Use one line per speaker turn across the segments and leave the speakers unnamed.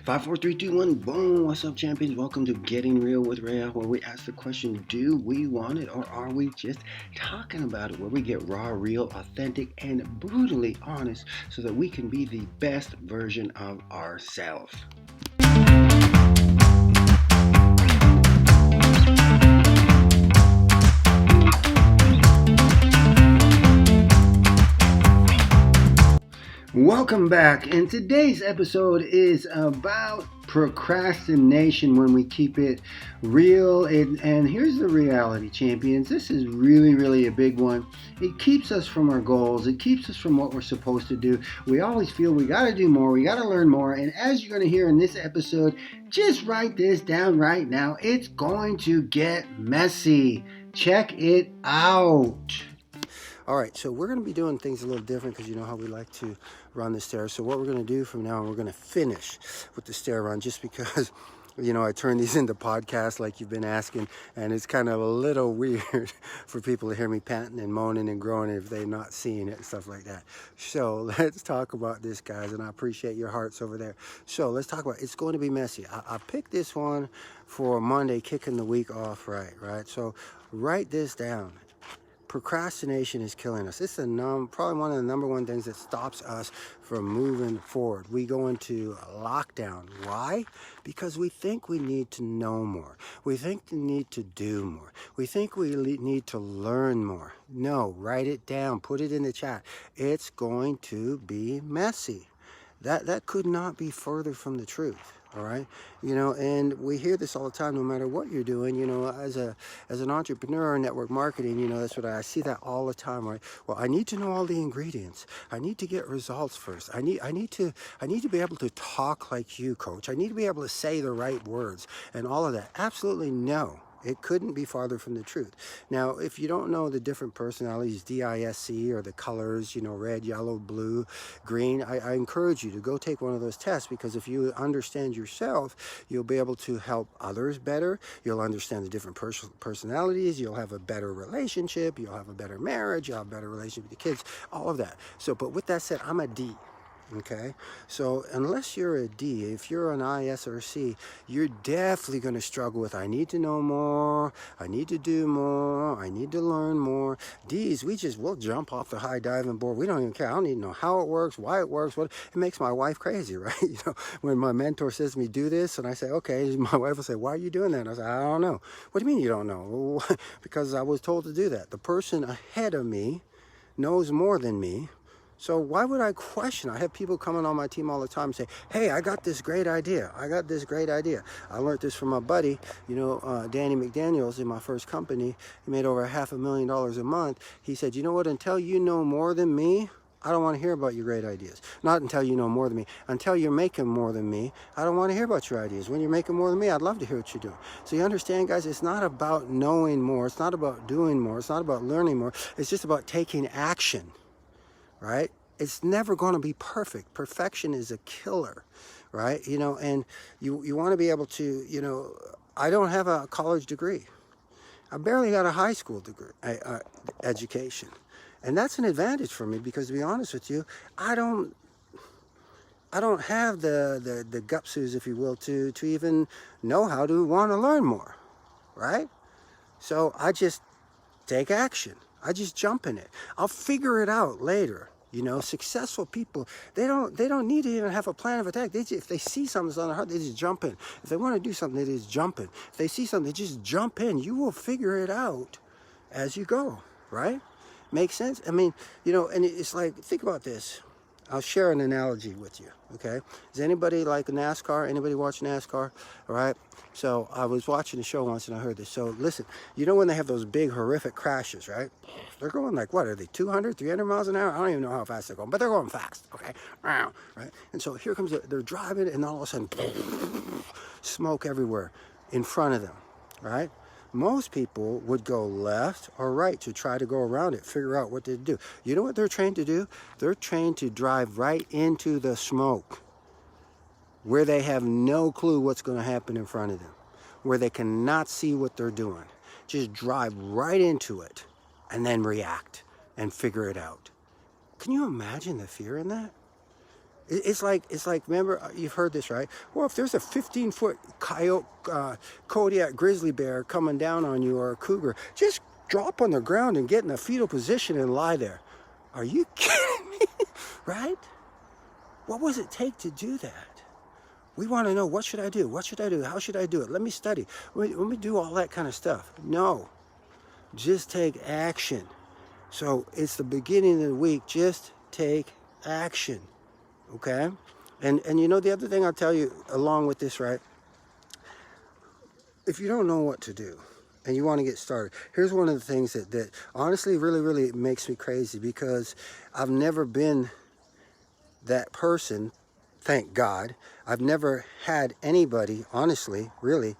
5, 4, 3, 2, 1, boom. What's up, champions? Welcome to Getting Real with Réal, where we ask the question, do we want it or are we just talking about it? Where we get raw, real, authentic, and brutally honest so that we can be the best version of ourselves. Welcome back, and today's episode is about procrastination when we keep it real. And here's the reality, champions. This is really a big one. It keeps us from our goals. It keeps us from what we're supposed to do. We always feel we got to do more. We got to learn more. And as you're going to hear in this episode, just write this down right now. It's going to get messy. Check it out. All right, so we're going to be doing things a little different because you know how we like to run the stair. So what we're going to do from now on, we're going to finish with the stair run just because, you know, I turn these into podcasts like you've been asking, and it's kind of a little weird for people to hear me panting and moaning and groaning if they're not seeing it and stuff like that. So let's talk about this, guys, and I appreciate your hearts over there. So let's talk about it. It's going to be messy. I picked this one for Monday, kicking the week off right? So write this down. Procrastination is killing us. It's probably one of the number one things that stops us from moving forward. We go into lockdown. Why? Because we think we need to know more. We think we need to do more. We think we need to learn more. No, write it down. Put it in the chat. It's going to be messy. That could not be further from the truth. All right, you know, and we hear this all the time. No matter what you're doing, you know, as an entrepreneur in network marketing, you know, that's what I see that all the time. Right? Well, I need to know all the ingredients. I need to get results first. I need to be able to talk like you, coach. I need to be able to say the right words and all of that. Absolutely no. It couldn't be farther from the truth. Now, if you don't know the different personalities, DISC, or the colors, you know, red, yellow, blue, green, I encourage you to go take one of those tests, because if you understand yourself, you'll be able to help others better. You'll understand the different personalities. You'll have a better relationship. You'll have a better marriage. You'll have a better relationship with your kids, all of that. So, but with that said, I'm a D. Okay, so unless you're a D, if you're an IS or a C, you're definitely going to struggle with, I need to know more, I need to do more, I need to learn more. D's, we'll jump off the high diving board. We don't even care. I don't even know how it works, why it works. What it makes my wife crazy, right? You know, when my mentor says to me, do this, and I say, okay, my wife will say, why are you doing that? And I say, I don't know. What do you mean you don't know? Well, because I was told to do that. The person ahead of me knows more than me. So why would I question? I have people coming on my team all the time and say, hey, I got this great idea. I learned this from my buddy, you know, Danny McDaniels in my first company. He made over $500,000 a month. He said, you know what, until you know more than me, I don't want to hear about your great ideas. Not until you know more than me. Until you're making more than me, I don't want to hear about your ideas. When you're making more than me, I'd love to hear what you're doing. So you understand, guys, it's not about knowing more. It's not about doing more. It's not about learning more. It's just about taking action. Right? It's never going to be perfect. Perfection is a killer, right? You know, and you want to be able to, you know, I don't have a college degree. I barely got a high school degree, education. And that's an advantage for me because, to be honest with you, I don't have the gupsus, if you will, to even know how to want to learn more, right? So I just take action. I just jump in it. I'll figure it out later. You know, successful people, they don't need to even have a plan of attack. If they see something that's on their heart, they just jump in. If they want to do something, they just jump in. If they see something, they just jump in. You will figure it out as you go, right? Makes sense? I mean, you know, and it's like, think about this. I'll share an analogy with you, okay? Is anybody like NASCAR? Anybody watch NASCAR? All right? So I was watching a show once and I heard this. So listen, you know when they have those big horrific crashes, right? They're going like, what are they, 200, 300 miles an hour? I don't even know how fast they're going, but they're going fast, okay? Right? And so here comes, they're driving and all of a sudden, smoke everywhere in front of them, right? Most people would go left or right to try to go around it, figure out what to do. You know what they're trained to do? They're trained to drive right into the smoke where they have no clue what's going to happen in front of them, where they cannot see what they're doing. Just drive right into it and then react and figure it out. Can you imagine the fear in that? It's like, remember, you've heard this, right? Well, if there's a 15-foot coyote, Kodiak grizzly bear coming down on you, or a cougar, just drop on the ground and get in a fetal position and lie there. Are you kidding me? Right? What does it take to do that? We want to know, what should I do? What should I do? How should I do it? Let me study. Let me do all that kind of stuff. No. Just take action. So it's the beginning of the week. Just take action. Okay? And you know, the other thing I'll tell you along with this, right? If you don't know what to do and you want to get started, here's one of the things that honestly really makes me crazy, because I've never been that person, thank God. I've never had anybody, honestly, really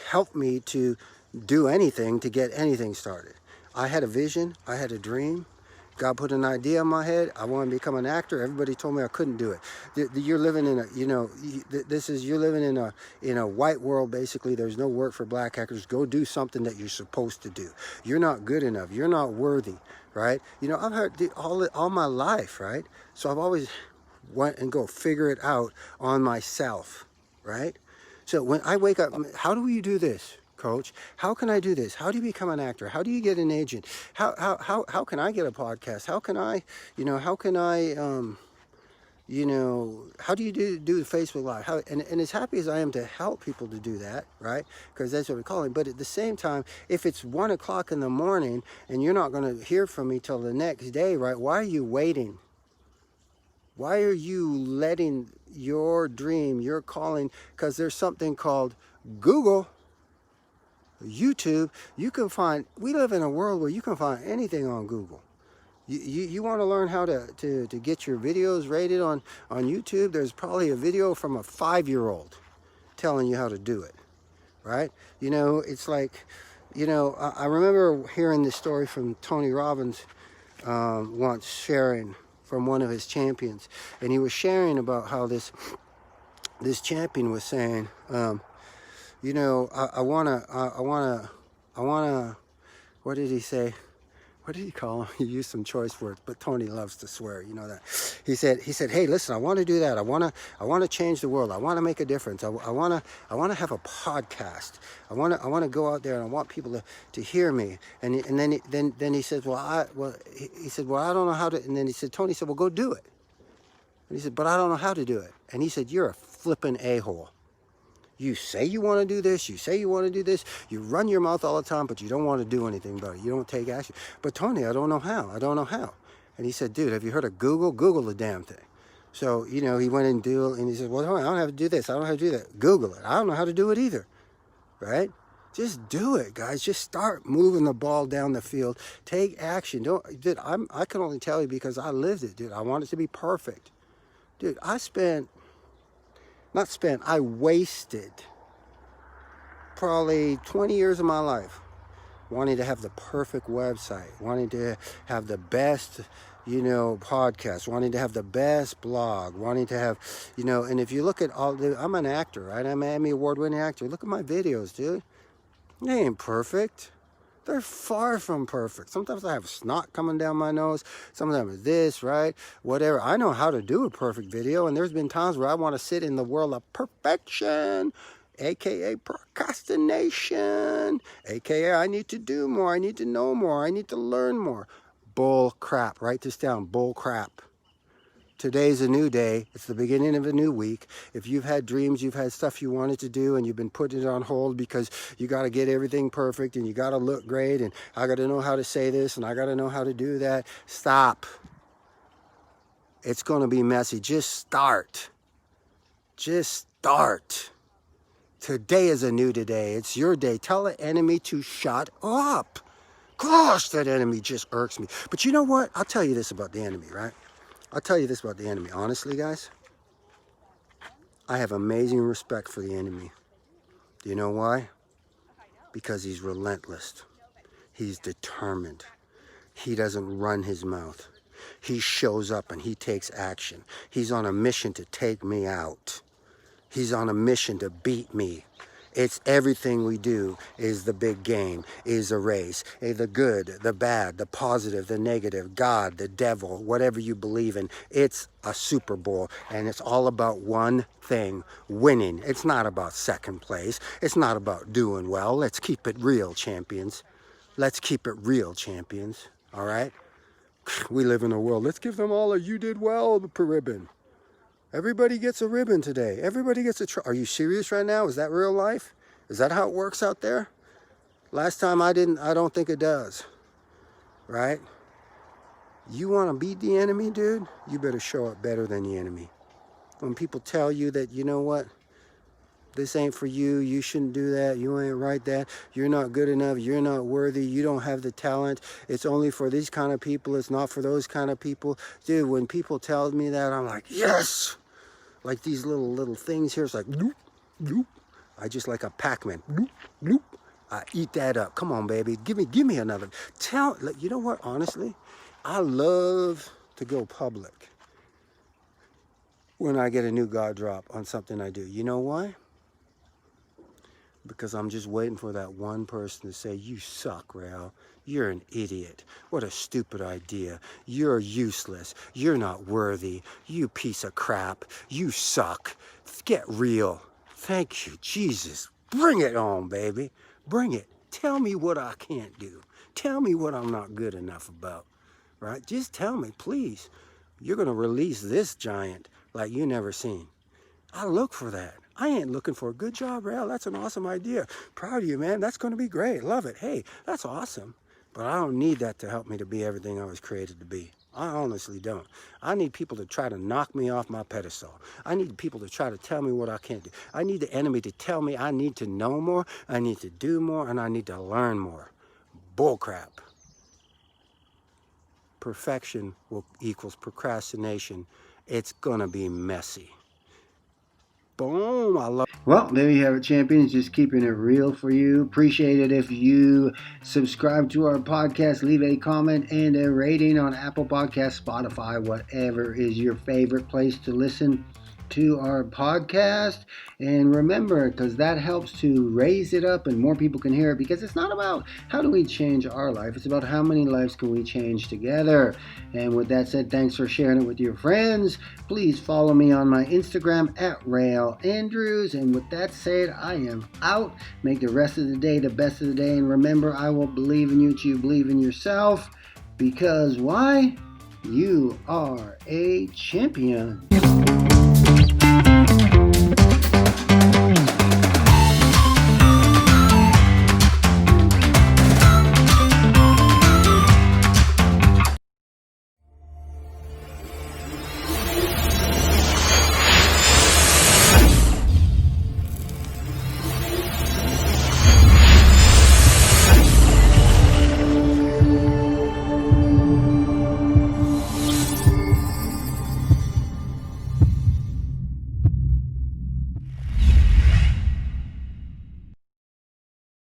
help me to do anything, to get anything started. I had a vision, I had a dream. God put an idea in my head. I wanted to become an actor. Everybody told me I couldn't do it. You're living in a, you know, you're living in a white world, basically. There's no work for black actors. Go do something that you're supposed to do. You're not good enough. You're not worthy, right? You know, I've heard all my life, right? So I've always went and go figure it out on myself, right? So when I wake up, how do you do this, Coach? How can I do this? How do you become an actor? How do you get an agent? How can I get a podcast? How can I, how do you do the Facebook Live? And as happy as I am to help people to do that, right? Because that's what we call it. But at the same time, if it's 1 o'clock in the morning and you're not going to hear from me till the next day, right? Why are you waiting? Why are you letting your dream, your calling, because there's something called Google, YouTube, you can find, we live in a world where you can find anything on Google. You want to learn how to get your videos rated on YouTube, there's probably a video from a 5-year-old telling you how to do it, right? You know, it's like, you know, I remember hearing this story from Tony Robbins once, sharing from one of his champions, and he was sharing about how this champion was saying, you know, I wanna, what did he say? What did he call him? He used some choice words, but Tony loves to swear, you know that. He said, hey, listen, I want to do that. I want to change the world. I want to make a difference. I want to have a podcast. I want to go out there and I want people to hear me. And then he says, he said, I don't know how to. And then he said, Tony said, well, go do it. And he said, but I don't know how to do it. And he said, you're a flippin' a-hole. You say you want to do this, you say you want to do this, you run your mouth all the time, but you don't want to do anything about it. You don't take action. But Tony, I don't know how. I don't know how. And he said, dude, have you heard of Google? Google the damn thing. So, you know, he went and he said, well, I don't have to do this. I don't have to do that. Google it. I don't know how to do it either. Right? Just do it, guys. Just start moving the ball down the field. Take action. Dude, I can only tell you because I lived it, dude. I want it to be perfect. Dude, I wasted probably 20 years of my life wanting to have the perfect website, wanting to have the best, you know, podcast, wanting to have the best blog, wanting to have, you know, and if you look at I'm an actor, right? I'm an Emmy award-winning actor. Look at my videos, dude. They ain't perfect. They're far from perfect. Sometimes I have snot coming down my nose. Sometimes this, right? Whatever. I know how to do a perfect video, and there's been times where I want to sit in the world of perfection, aka procrastination, aka I need to do more, I need to know more, I need to learn more. Bull crap. Write this down. Bull crap. Today's a new day. It's the beginning of a new week. If you've had dreams, you've had stuff you wanted to do, and you've been putting it on hold because you got to get everything perfect, and you got to look great, and I got to know how to say this, and I got to know how to do that. Stop. It's going to be messy. Just start. Just start. Today is a new day. It's your day. Tell the enemy to shut up. Gosh, that enemy just irks me. But you know what? I'll tell you this about the enemy, right? I'll tell you this about the enemy. Honestly, guys, I have amazing respect for the enemy. Do you know why? Because he's relentless. He's determined. He doesn't run his mouth. He shows up and he takes action. He's on a mission to take me out. He's on a mission to beat me. It's everything we do is the big game, is a race. The good, the bad, the positive, the negative, God, the devil, whatever you believe in. It's a Super Bowl, and it's all about one thing, winning. It's not about second place. It's not about doing well. Let's keep it real, champions. Let's keep it real, champions. All right? We live in a world. Let's give them all a "you did well" ribbon. Everybody gets a ribbon today. Everybody gets a Are you serious right now? Is that real life? Is that how it works out there? Last time I don't think it does. Right? You want to beat the enemy, dude? You better show up better than the enemy. When people tell you that, you know what? This ain't for you. You shouldn't do that. You ain't right that. You're not good enough. You're not worthy. You don't have the talent. It's only for these kind of people. It's not for those kind of people. Dude, when people tell me that, I'm like, yes! Like these little things here. It's like, nope, nope. I just like a Pac-Man. Nope, nope. I eat that up. Come on, baby. Give me another. You know what, honestly? I love to go public when I get a new God drop on something I do. You know why? Because I'm just waiting for that one person to say, you suck, Réal. You're an idiot. What a stupid idea. You're useless. You're not worthy. You piece of crap. You suck. Get real. Thank you, Jesus. Bring it on, baby. Bring it. Tell me what I can't do. Tell me what I'm not good enough about. Right? Just tell me, please. You're going to release this giant like you never seen. I look for that. I ain't looking for a good job, Réal. That's an awesome idea. Proud of you, man. That's going to be great. Love it. Hey, that's awesome. But I don't need that to help me to be everything I was created to be. I honestly don't. I need people to try to knock me off my pedestal. I need people to try to tell me what I can't do. I need the enemy to tell me I need to know more, I need to do more, and I need to learn more. Bullcrap. Perfection equals procrastination. It's going to be messy. Boom. I love. Well, there you have it, champions. Just keeping it real for you. Appreciate it if you subscribe to our podcast, leave a comment and a rating on Apple Podcasts, Spotify, whatever is your favorite place to listen to our podcast. And remember, because that helps to raise it up and more people can hear it, because it's not about how do we change our life, it's about how many lives can we change together. And with that said, thanks for sharing it with your friends. Please follow me on my Instagram at Réal Andrews. And with that said, I am out. Make the rest of the day the best of the day. And remember, I will believe in you till you believe in yourself. Because why? You are a champion.